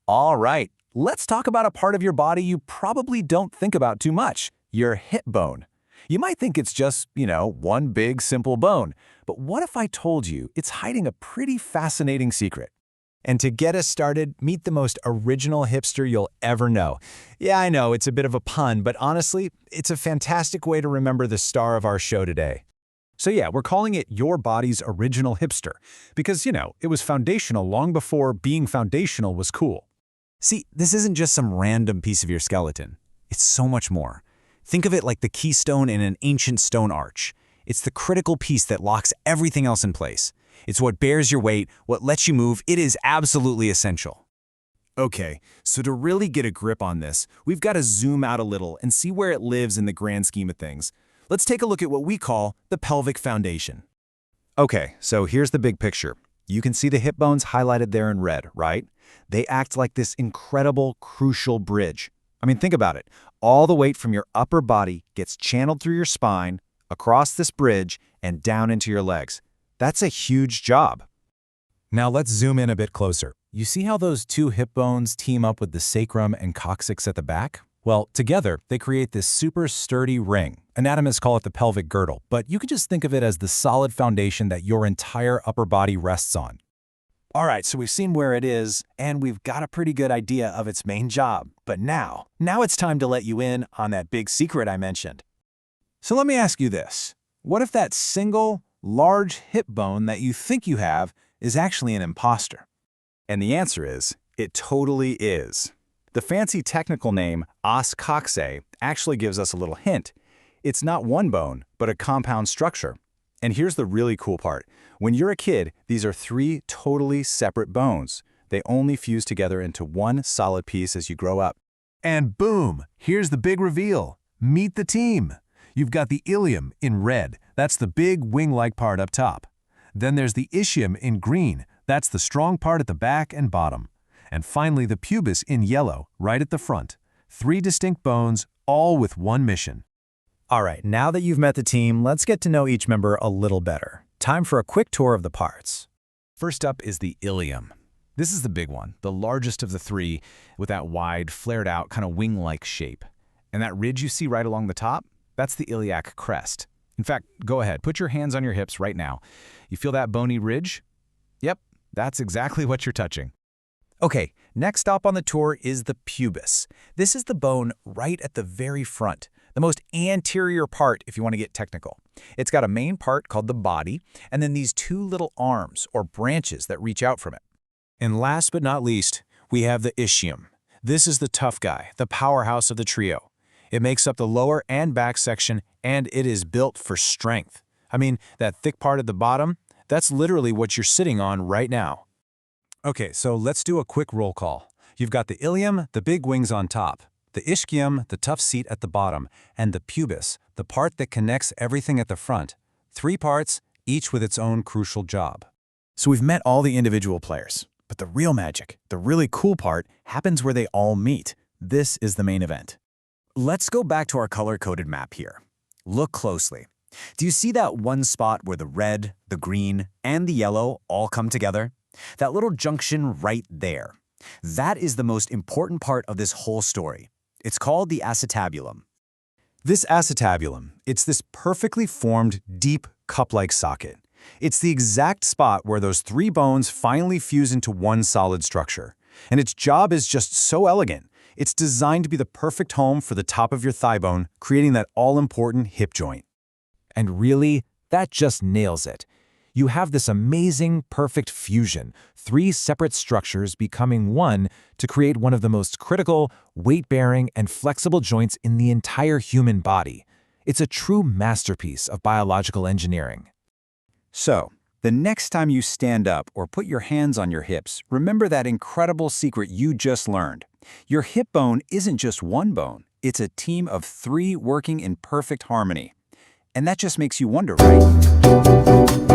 All right, let's talk about a part of your body you probably don't think about too much, your hip bone. You might think it's just, one big simple bone, but what if I told you it's hiding a pretty fascinating secret? And to get us started, meet the most original hipster you'll ever know. Yeah, I know, it's a bit of a pun, but honestly, it's a fantastic way to remember the star of our show today. So yeah, we're calling it your body's original hipster, because, it was foundational long before being foundational was cool. See, this isn't just some random piece of your skeleton. It's so much more. Think of it like the keystone in an ancient stone arch. It's the critical piece that locks everything else in place. It's what bears your weight, what lets you move. It is absolutely essential. Okay, so to really get a grip on this, we've got to zoom out a little and see where it lives in the grand scheme of things. Let's take a look at what we call the pelvic foundation. Okay, so here's the big picture. You can see the hip bones highlighted there in red, right? They act like this incredible, crucial bridge. I mean, think about it. All the weight from your upper body gets channeled through your spine, across this bridge, and down into your legs. That's a huge job. Now let's zoom in a bit closer. You see how those two hip bones team up with the sacrum and coccyx at the back? Well, together, they create this super sturdy ring. Anatomists call it the pelvic girdle, but you can just think of it as the solid foundation that your entire upper body rests on. All right, so we've seen where it is, and we've got a pretty good idea of its main job. But now it's time to let you in on that big secret I mentioned. So let me ask you this. What if that single, large hip bone that you think you have is actually an imposter? And the answer is, it totally is. The fancy technical name, os coxae, actually gives us a little hint. It's not one bone, but a compound structure. And here's the really cool part. When you're a kid, these are three totally separate bones. They only fuse together into one solid piece as you grow up. And boom, here's the big reveal. Meet the team. You've got the ilium in red. That's the big wing-like part up top. Then there's the ischium in green. That's the strong part at the back and bottom. And finally, the pubis in yellow, right at the front. Three distinct bones, all with one mission. All right, now that you've met the team, let's get to know each member a little better. Time for a quick tour of the parts. First up is the ilium. This is the big one, the largest of the three, with that wide, flared-out, kind of wing-like shape. And that ridge you see right along the top, that's the iliac crest. In fact, go ahead, put your hands on your hips right now. You feel that bony ridge? Yep, that's exactly what you're touching. Okay, next stop on the tour is the pubis. This is the bone right at the very front, the most anterior part if you want to get technical. It's got a main part called the body, and then these two little arms or branches that reach out from it. And last but not least, we have the ischium. This is the tough guy, the powerhouse of the trio. It makes up the lower and back section, and it is built for strength. I mean, that thick part at the bottom, that's literally what you're sitting on right now. Okay, so let's do a quick roll call. You've got the ilium, the big wings on top, the ischium, the tough seat at the bottom, and the pubis, the part that connects everything at the front. Three parts, each with its own crucial job. So we've met all the individual players, but the real magic, the really cool part, happens where they all meet. This is the main event. Let's go back to our color-coded map here. Look closely. Do you see that one spot where the red, the green, and the yellow all come together? That little junction right there. That is the most important part of this whole story. It's called the acetabulum. This acetabulum, it's this perfectly formed, deep, cup-like socket. It's the exact spot where those three bones finally fuse into one solid structure. And its job is just so elegant. It's designed to be the perfect home for the top of your thigh bone, creating that all-important hip joint. And really, that just nails it. You have this amazing, perfect fusion, three separate structures becoming one to create one of the most critical, weight-bearing, and flexible joints in the entire human body. It's a true masterpiece of biological engineering. So, the next time you stand up or put your hands on your hips, remember that incredible secret you just learned. Your hip bone isn't just one bone, it's a team of three working in perfect harmony. And that just makes you wonder, right?